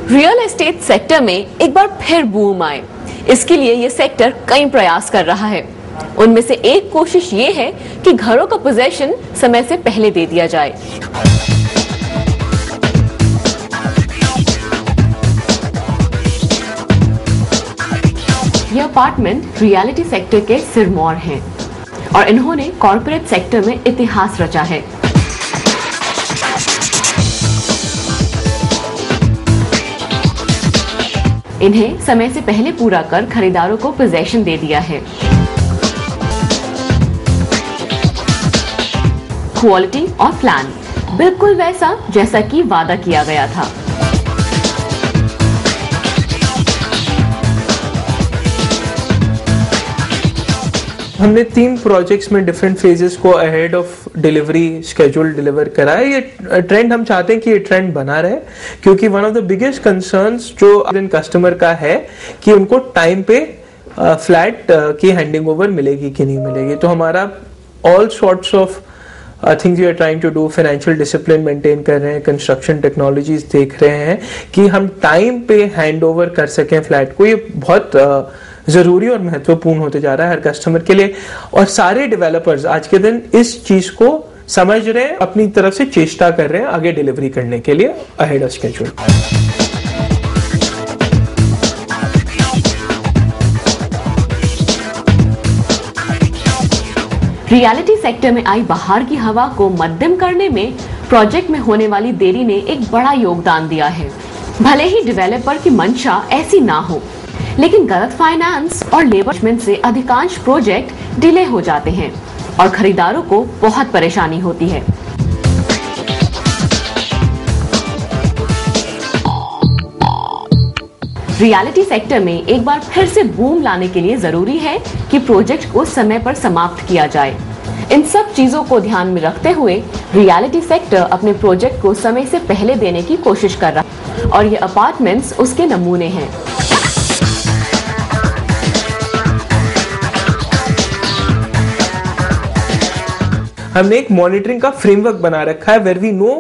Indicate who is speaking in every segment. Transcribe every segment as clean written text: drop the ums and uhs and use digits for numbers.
Speaker 1: Real estate sector में एक बार फिर बूम आए, इसके लिए ये सेक्टर कई प्रयास कर रहा है। उनमें से एक कोशिश ये है कि घरों का पोजेशन समय से पहले दे दिया जाए। ये अपार्टमेंट रियलिटी सेक्टर के सिरमौर हैं और इन्होंने कॉर्पोरेट सेक्टर में इतिहास रचा है। इन्हें समय से पहले पूरा कर खरीदारों को पोजेशन दे दिया है। क्वालिटी और प्लान बिल्कुल वैसा जैसा कि वादा किया गया था।
Speaker 2: हमने 3 प्रोजेक्ट्स में डिफरेंट फेजेस को ahead of delivery schedule deliver करा है। ये ट्रेंड हम चाहते हैं कि ये ट्रेंड बना रहे, क्योंकि one of the biggest concerns जो कस्टमर का है कि उनको टाइम पे फ्लैट की हैंडिंग ओवर मिलेगी कि नहीं मिलेगी। तो हमारा all sorts of things we are trying to do, financial discipline maintain कर रहे हैं, कंस्ट्रक्शन टेक्नोलॉजीज देख रहे हैं कि हम टाइम पे हैंड ओवर कर सकें फ्लैट को। ये बहुत जरूरी और महत्वपूर्ण होते जा रहा है हर कस्टमर के लिए, और सारे डेवलपर्स आज के दिन इस चीज को समझ रहे हैं, अपनी तरफ से चेष्टा कर रहे हैं आगे डिलीवरी करने के लिए ahead of schedule.
Speaker 1: Reality sector में आई बाहर की हवा को मध्यम करने में प्रोजेक्ट में होने वाली देरी ने एक बड़ा योगदान दिया है। भले ही डेवलपर की मंशा ऐसी ना हो, लेकिन गलत फाइनेंस और लेबर से अधिकांश प्रोजेक्ट डिले हो जाते हैं और खरीदारों को बहुत परेशानी होती है। रियलिटी सेक्टर में एक बार फिर से बूम लाने के लिए जरूरी है कि प्रोजेक्ट को समय पर समाप्त किया जाए। इन सब चीजों को ध्यान में रखते हुए रियलिटी सेक्टर अपने प्रोजेक्ट को समय से पहले देने की कोशिश कर रहा है और ये अपार्टमेंट्स उसके नमूने हैं।
Speaker 2: हमने एक मॉनिटरिंग का फ्रेमवर्क बना रखा है वेयर वी नो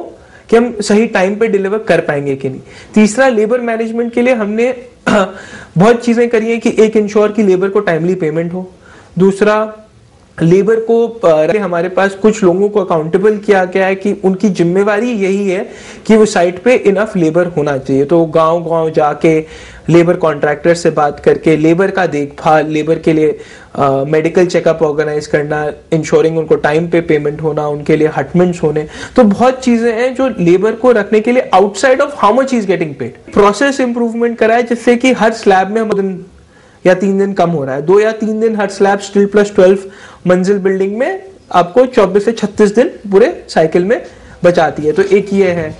Speaker 2: कि हम सही टाइम पे डिलीवर कर पाएंगे कि नहीं। तीसरा, लेबर मैनेजमेंट के लिए हमने बहुत चीजें करी है कि एक इंश्योर की लेबर को टाइमली पेमेंट हो। दूसरा, लेबर को हमारे पास कुछ लोगों को अकाउंटेबल किया गया है कि उनकी जिम्मेवारी यही है कि वो साइट पे इनफ लेबर होना चाहिए। तो गांव-गांव जाके लेबर कॉन्ट्रैक्टर से बात करके लेबर का देखभाल, लेबर के लिए मेडिकल चेकअप ऑर्गेनाइज करना, इंश्योरिंग उनको टाइम पे पेमेंट होना, उनके लिए हटमेंट्स होने। तो बहुत चीजें हैं जो लेबर को रखने के लिए outside of how much is getting paid. Process improvement करा है जिससे कि हर स्लैब में 2 या 3 दिन कम हो रहा है। 2 या 3 दिन हर स्लैब स्टील प्लस 12 मंजिल बिल्डिंग में आपको 24 से 36 दिन पूरे साइकिल में बचाती है। तो एक ये है।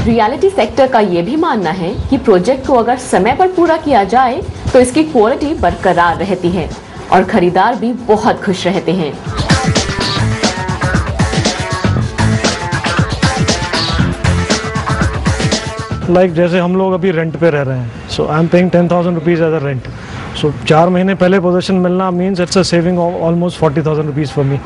Speaker 1: रियलिटी सेक्टर का ये भी मानना है कि प्रोजेक्ट को अगर समय पर पूरा किया जाए तो इसकी क्वालिटी बरकरार रहती है और खरीदार भी बहुत खुश रहते हैं।
Speaker 3: जैसे हम लोग अभी रेंट पे रह रहे हैं, so I am paying 10,000 rupees as a rent. So 4 महीने पहले पोजीशन मिलना means it's a saving of almost 40,000 rupees for me.